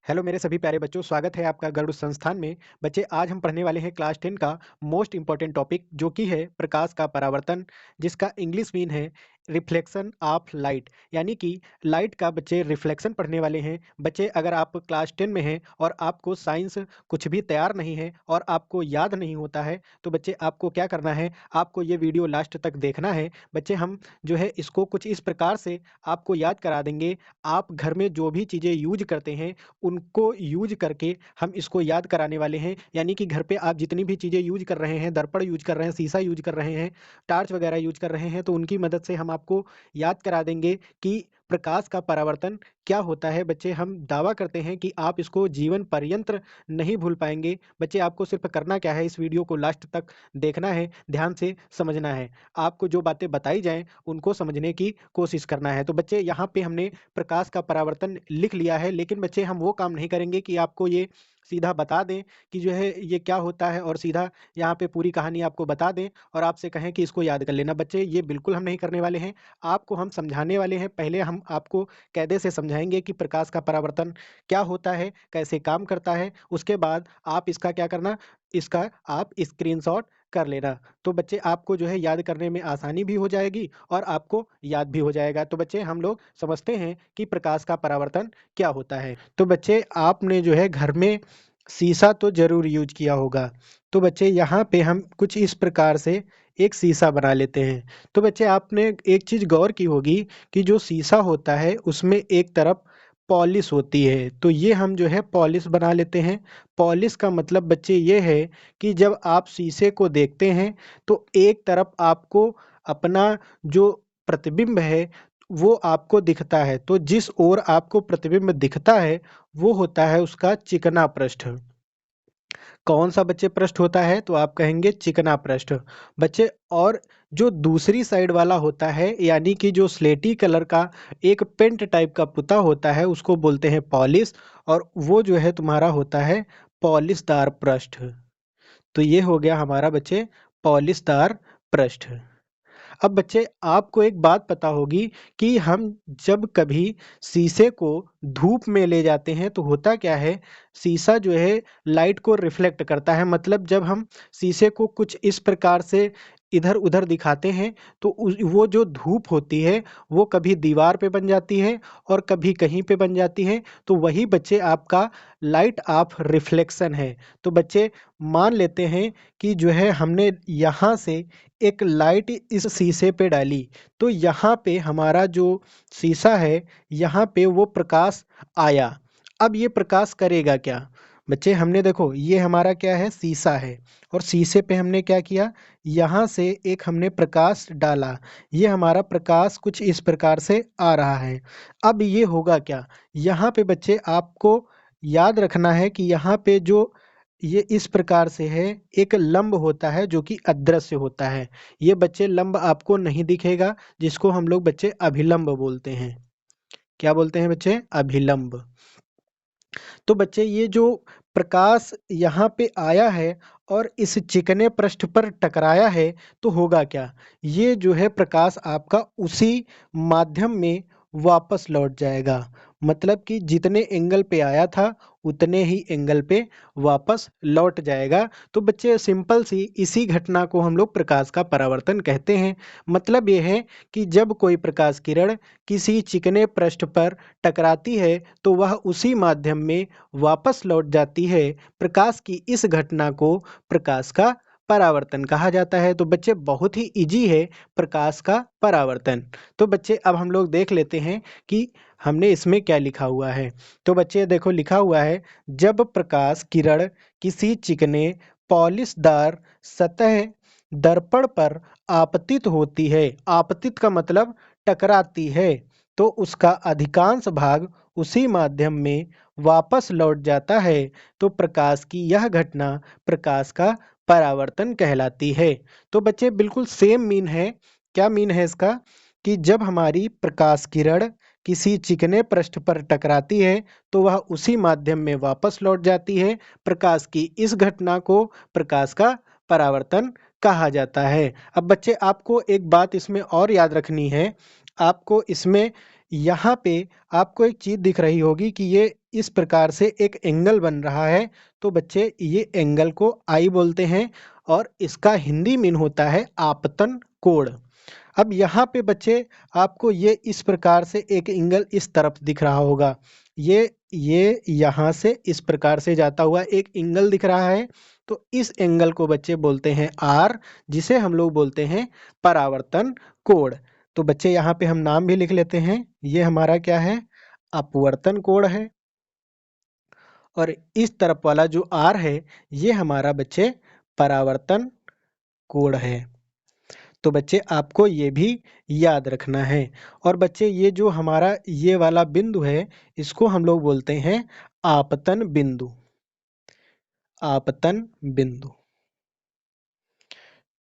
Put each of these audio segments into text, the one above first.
Hello मेरे सभी प्यारे बच्चों, स्वागत है आपका गरुड़ संस्थान में। बच्चे, आज हम पढ़ने वाले हैं क्लास 10 का मोस्ट इंपॉर्टेंट टॉपिक, जो कि है प्रकाश का परावर्तन, जिसका इंग्लिश मीन है रिफ्लेक्शन ऑफ लाइट। यानी कि लाइट का बच्चे रिफ्लेक्शन पढ़ने वाले हैं। बच्चे, अगर आप क्लास 10 में हैं और आपको साइंस कुछ भी तैयार नहीं है और आपको याद नहीं होता है, तो बच्चे आपको क्या करना है, आपको ये वीडियो लास्ट तक देखना है। बच्चे, हम जो है इसको कुछ इस प्रकार से आपको याद करा देंगे। आप घर में जो भी चीज़ें यूज करते हैं उनको यूज करके हम इसको याद कराने वाले हैं। यानी कि घर पे आप जितनी भी चीज़ें यूज कर रहे हैं, दर्पण यूज कर रहे हैं, शीशा यूज कर रहे हैं, टार्च वगैरह यूज कर रहे हैं, तो उनकी मदद से हम आपको याद करा देंगे कि प्रकाश का परावर्तन क्या होता है। बच्चे, हम दावा करते हैं कि आप इसको जीवन पर्यंत नहीं भूल पाएंगे। बच्चे, आपको सिर्फ करना क्या है, इस वीडियो को लास्ट तक देखना है, ध्यान से समझना है। आपको जो बातें बताई जाएं उनको समझने की कोशिश करना है। तो बच्चे, यहाँ पे हमने प्रकाश का परावर्तन लिख लिया है, लेकिन बच्चे हम वो काम नहीं करेंगे कि आपको ये सीधा बता दें कि जो है ये क्या होता है और सीधा यहाँ पे पूरी कहानी आपको बता दें और आपसे कहें कि इसको याद कर लेना। बच्चे, ये बिल्कुल हम नहीं करने वाले हैं। आपको हम समझाने वाले हैं। पहले हम आपको कायदे से समझाएंगे कि प्रकाश का परावर्तन क्या होता है, कैसे काम करता है। उसके बाद आप इसका क्या करना, इसका आप स्क्रीनशॉट कर लेना। तो बच्चे, आपको जो है याद करने में आसानी भी हो जाएगी और आपको याद भी हो जाएगा। तो बच्चे, हम लोग समझते हैं कि प्रकाश का परावर्तन क्या होता है। तो बच्चे, आपने जो है घर में शीशा तो जरूर यूज किया होगा। तो बच्चे, यहाँ पे हम कुछ इस प्रकार से एक शीशा बना लेते हैं। तो बच्चे, आपने एक चीज गौर की होगी कि जो शीशा होता है उसमें एक तरफ पॉलिश होती है। तो ये हम जो है पॉलिश बना लेते हैं। पॉलिश का मतलब बच्चे ये है कि जब आप शीशे को देखते हैं तो एक तरफ आपको अपना जो प्रतिबिंब है वो आपको दिखता है। तो जिस ओर आपको प्रतिबिंब दिखता है वो होता है उसका चिकना पृष्ठ। कौन सा बच्चे पृष्ठ होता है, तो आप कहेंगे चिकना पृष्ठ। बच्चे, और जो दूसरी साइड वाला होता है, यानी कि जो स्लेटी कलर का एक पेंट टाइप का पुता होता है, उसको बोलते हैं पॉलिश। और वो जो है तुम्हारा होता है पॉलिशदार पृष्ठ। तो ये हो गया हमारा बच्चे पॉलिशदार पृष्ठ। अब बच्चे, आपको एक बात पता होगी कि हम जब कभी शीशे को धूप में ले जाते हैं तो होता क्या है, शीशा जो है लाइट को रिफ्लेक्ट करता है। मतलब जब हम शीशे को कुछ इस प्रकार से इधर उधर दिखाते हैं तो वो जो धूप होती है वो कभी दीवार पे बन जाती है और कभी कहीं पे बन जाती है। तो वही बच्चे आपका लाइट ऑफ रिफ्लेक्शन है। तो बच्चे, मान लेते हैं कि जो है हमने यहाँ से एक लाइट इस शीशे पे डाली, तो यहाँ पे हमारा जो शीशा है, यहाँ पे वो प्रकाश आया। अब ये प्रकाश करेगा क्या बच्चे, हमने देखो ये हमारा क्या है, शीशा है, और शीशे पे हमने क्या किया, यहाँ से एक हमने प्रकाश डाला। ये हमारा प्रकाश कुछ इस प्रकार से आ रहा है। अब ये होगा क्या, यहाँ पे बच्चे आपको याद रखना है कि यहाँ पे जो ये इस प्रकार से है, एक लंब होता है जो कि अदृश्य होता है। ये बच्चे लंब आपको नहीं दिखेगा, जिसको हम लोग बच्चे अभिलंब बोलते हैं। क्या बोलते हैं बच्चे, अभिलंब। तो बच्चे, ये जो प्रकाश यहाँ पे आया है और इस चिकने पृष्ठ पर टकराया है, तो होगा क्या, ये जो है प्रकाश आपका उसी माध्यम में वापस लौट जाएगा। मतलब कि जितने एंगल पे आया था उतने ही एंगल पे वापस लौट जाएगा। तो बच्चे, सिंपल सी इसी घटना को हम लोग प्रकाश का परावर्तन कहते हैं। मतलब ये है कि जब कोई प्रकाश किरण किसी चिकने पृष्ठ पर टकराती है तो वह उसी माध्यम में वापस लौट जाती है। प्रकाश की इस घटना को प्रकाश का परावर्तन कहा जाता है। तो बच्चे, बहुत ही इजी है प्रकाश का परावर्तन। तो बच्चे, अब हम लोग देख लेते हैं कि हमने इसमें क्या लिखा हुआ है। तो बच्चे देखो, लिखा हुआ है, जब प्रकाश किरण किसी चिकने पॉलिशदार सतह दर्पण पर आपतित होती है, आपतित का मतलब टकराती है, तो उसका अधिकांश भाग उसी माध्यम में वापस लौट जाता है। तो प्रकाश की यह घटना प्रकाश का परावर्तन कहलाती है। तो बच्चे, बिल्कुल सेम मीन है। क्या मीन है इसका, कि जब हमारी प्रकाश किरण किसी चिकने पृष्ठ पर टकराती है तो वह उसी माध्यम में वापस लौट जाती है। प्रकाश की इस घटना को प्रकाश का परावर्तन कहा जाता है। अब बच्चे, आपको एक बात इसमें और याद रखनी है। आपको इसमें यहाँ पे आपको एक चीज दिख रही होगी कि ये इस प्रकार से एक एंगल बन रहा है। तो बच्चे ये एंगल को आई बोलते हैं और इसका हिंदी मीन होता है आपतन कोण। अब यहाँ पे बच्चे आपको ये इस प्रकार से एक एंगल इस तरफ दिख रहा होगा। ये यहाँ से इस प्रकार से जाता हुआ एक एंगल दिख रहा है। तो इस एंगल को बच्चे बोलते हैं आर, जिसे हम लोग बोलते हैं परावर्तन कोण। तो बच्चे यहाँ पे हम नाम भी लिख लेते हैं। ये हमारा क्या है? अपवर्तन कोण है। और इस तरफ वाला जो आर है ये हमारा बच्चे परावर्तन कोण है। तो बच्चे आपको ये भी याद रखना है। और बच्चे ये जो हमारा ये वाला बिंदु है इसको हम लोग बोलते हैं आपतन बिंदु। आपतन बिंदु।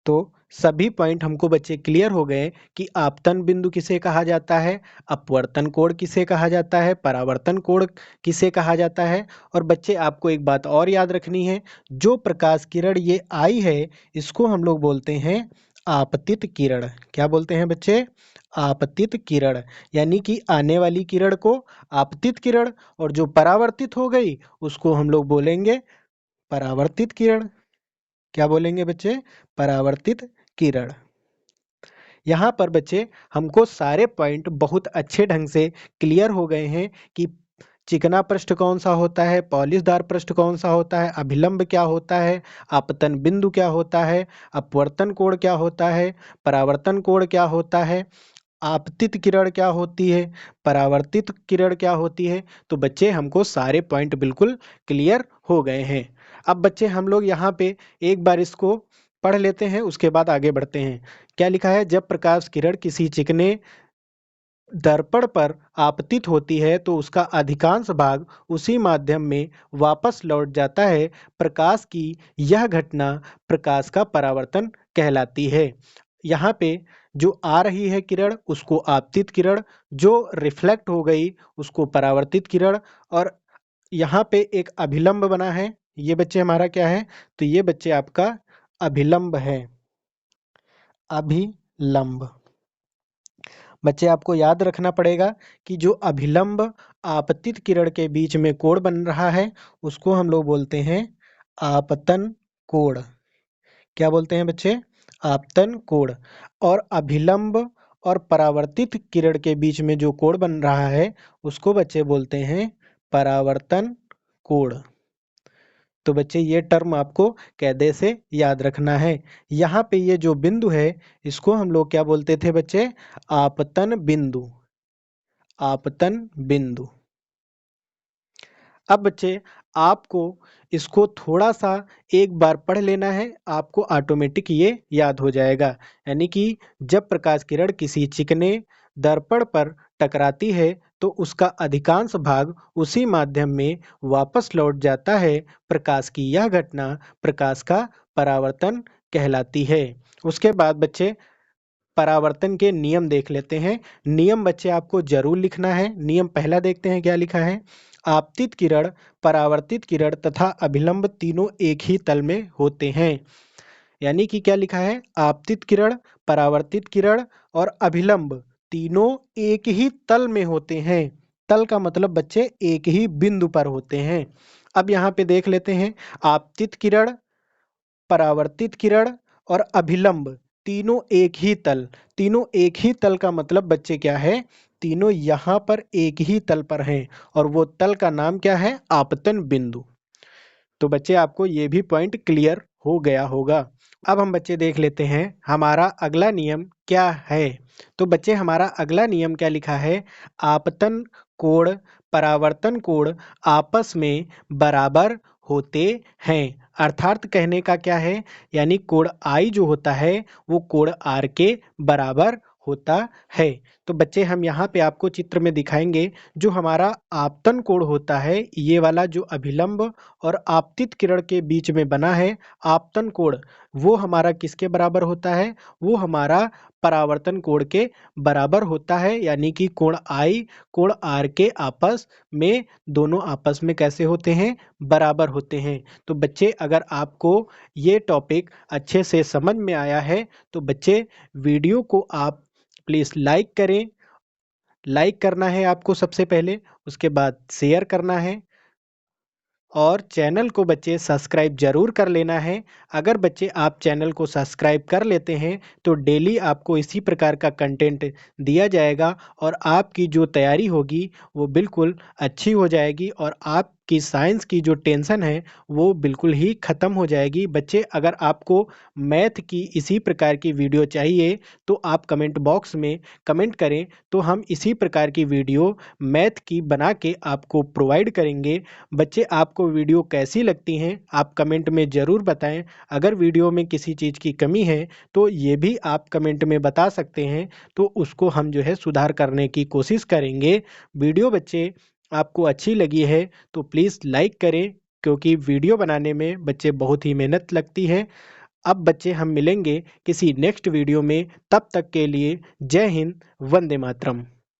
तो सभी पॉइंट हमको बच्चे क्लियर हो गए कि आपतन बिंदु किसे कहा जाता है, अपवर्तन कोण किसे कहा जाता है, परावर्तन कोण किसे कहा जाता है। और बच्चे आपको एक बात और याद रखनी है, जो प्रकाश किरण ये आई है इसको हम लोग बोलते हैं आपतित किरण। क्या बोलते हैं बच्चे? आपतित किरण। यानी कि आने वाली किरण को आपतित किरण, और जो परावर्तित हो गई उसको हम लोग बोलेंगे परावर्तित किरण। क्या बोलेंगे बच्चे? परावर्तित किरण। यहाँ पर बच्चे हमको सारे पॉइंट बहुत अच्छे ढंग से क्लियर हो गए हैं कि चिकना पृष्ठ कौन सा होता है, पॉलिशदार पृष्ठ कौन सा होता है, अभिलंब क्या होता है, आपतन बिंदु क्या होता है, अपवर्तन कोण क्या होता है, परावर्तन कोण क्या होता है, आपतित किरण क्या होती है, परावर्तित किरण क्या होती है। तो बच्चे हमको सारे पॉइंट बिल्कुल क्लियर हो गए हैं। अब बच्चे हम लोग यहाँ पे एक बार इसको पढ़ लेते हैं, उसके बाद आगे बढ़ते हैं। क्या लिखा है? जब प्रकाश किरण किसी चिकने दर्पण पर आपतित होती है तो उसका अधिकांश भाग उसी माध्यम में वापस लौट जाता है। प्रकाश की यह घटना प्रकाश का परावर्तन कहलाती है। यहाँ पे जो आ रही है किरण उसको आपतित किरण, जो रिफ्लेक्ट हो गई उसको परावर्तित किरण, और यहाँ पे एक अभिलंब बना है। ये बच्चे हमारा क्या है? तो ये बच्चे आपका अभिलंब है। अभिलंब। बच्चे आपको याद रखना पड़ेगा कि जो अभिलंब आपतित किरण के बीच में कोण बन रहा है उसको हम लोग बोलते हैं आपतन कोण। क्या बोलते हैं बच्चे? आपतन कोण। और अभिलंब और परावर्तित किरण के बीच में जो कोण बन रहा है उसको बच्चे बोलते हैं परावर्तन कोण। तो बच्चे ये टर्म आपको कायदे से याद रखना है। यहाँ पे ये जो बिंदु है इसको हम लोग क्या बोलते थे बच्चे? आपतन बिंदु। आपतन बिंदु। अब बच्चे आपको इसको थोड़ा सा एक बार पढ़ लेना है, आपको ऑटोमेटिक ये याद हो जाएगा। यानी कि जब प्रकाश किरण किसी चिकने दर्पण पर टकराती है तो उसका अधिकांश भाग उसी माध्यम में वापस लौट जाता है। प्रकाश की यह घटना प्रकाश का परावर्तन कहलाती है। उसके बाद बच्चे परावर्तन के नियम देख लेते हैं। नियम बच्चे आपको जरूर लिखना है। नियम पहला देखते हैं क्या लिखा है। आपतित किरण, परावर्तित किरण तथा अभिलंब तीनों एक ही तल में होते हैं। यानी कि क्या लिखा है? आपतित किरण, परावर्तित किरण और अभिलंब तीनों एक ही तल में होते हैं। तल का मतलब बच्चे एक ही बिंदु पर होते हैं। अब यहाँ पे देख लेते हैं। आपतित किरण, परावर्तित किरण और अभिलंब तीनों एक ही तल। तीनों एक ही तल का मतलब बच्चे क्या है? तीनों यहाँ पर एक ही तल पर हैं और वो तल का नाम क्या है? आपतन बिंदु। तो बच्चे आपको ये भी पॉइंट क्लियर हो गया होगा। अब हम बच्चे देख लेते हैं हमारा अगला नियम क्या है। तो बच्चे हमारा अगला नियम क्या लिखा है? आपतन कोण, परावर्तन कोण आपस में बराबर होते हैं। अर्थात कहने का क्या है? यानी कोण आई जो होता है वो कोण आर के बराबर होता है। तो बच्चे हम यहाँ पे आपको चित्र में दिखाएंगे। जो हमारा आपतन कोण होता है, ये वाला जो अभिलंब और आपतित किरण के बीच में बना है आपतन कोण, वो हमारा किसके बराबर होता है? वो हमारा परावर्तन कोण के बराबर होता है। यानी कि कोण आई कोण आर के आपस में, दोनों आपस में कैसे होते हैं? बराबर होते हैं। तो बच्चे अगर आपको ये टॉपिक अच्छे से समझ में आया है तो बच्चे वीडियो को आप प्लीज़ लाइक करें। लाइक करना है आपको सबसे पहले, उसके बाद शेयर करना है और चैनल को बच्चे सब्सक्राइब ज़रूर कर लेना है। अगर बच्चे आप चैनल को सब्सक्राइब कर लेते हैं तो डेली आपको इसी प्रकार का कंटेंट दिया जाएगा और आपकी जो तैयारी होगी वो बिल्कुल अच्छी हो जाएगी और आपकी साइंस की जो टेंशन है वो बिल्कुल ही ख़त्म हो जाएगी। बच्चे अगर आपको मैथ की इसी प्रकार की वीडियो चाहिए तो आप कमेंट बॉक्स में कमेंट करें, तो हम इसी प्रकार की वीडियो मैथ की बना के आपको प्रोवाइड करेंगे। बच्चे आपको वीडियो कैसी लगती हैं आप कमेंट में ज़रूर बताएं। अगर वीडियो में किसी चीज़ की कमी है तो ये भी आप कमेंट में बता सकते हैं, तो उसको हम जो है सुधार करने की कोशिश करेंगे। वीडियो बच्चे आपको अच्छी लगी है तो प्लीज़ लाइक करें, क्योंकि वीडियो बनाने में बच्चे बहुत ही मेहनत लगती है। अब बच्चे हम मिलेंगे किसी नेक्स्ट वीडियो में, तब तक के लिए जय हिंद, वंदे मातरम।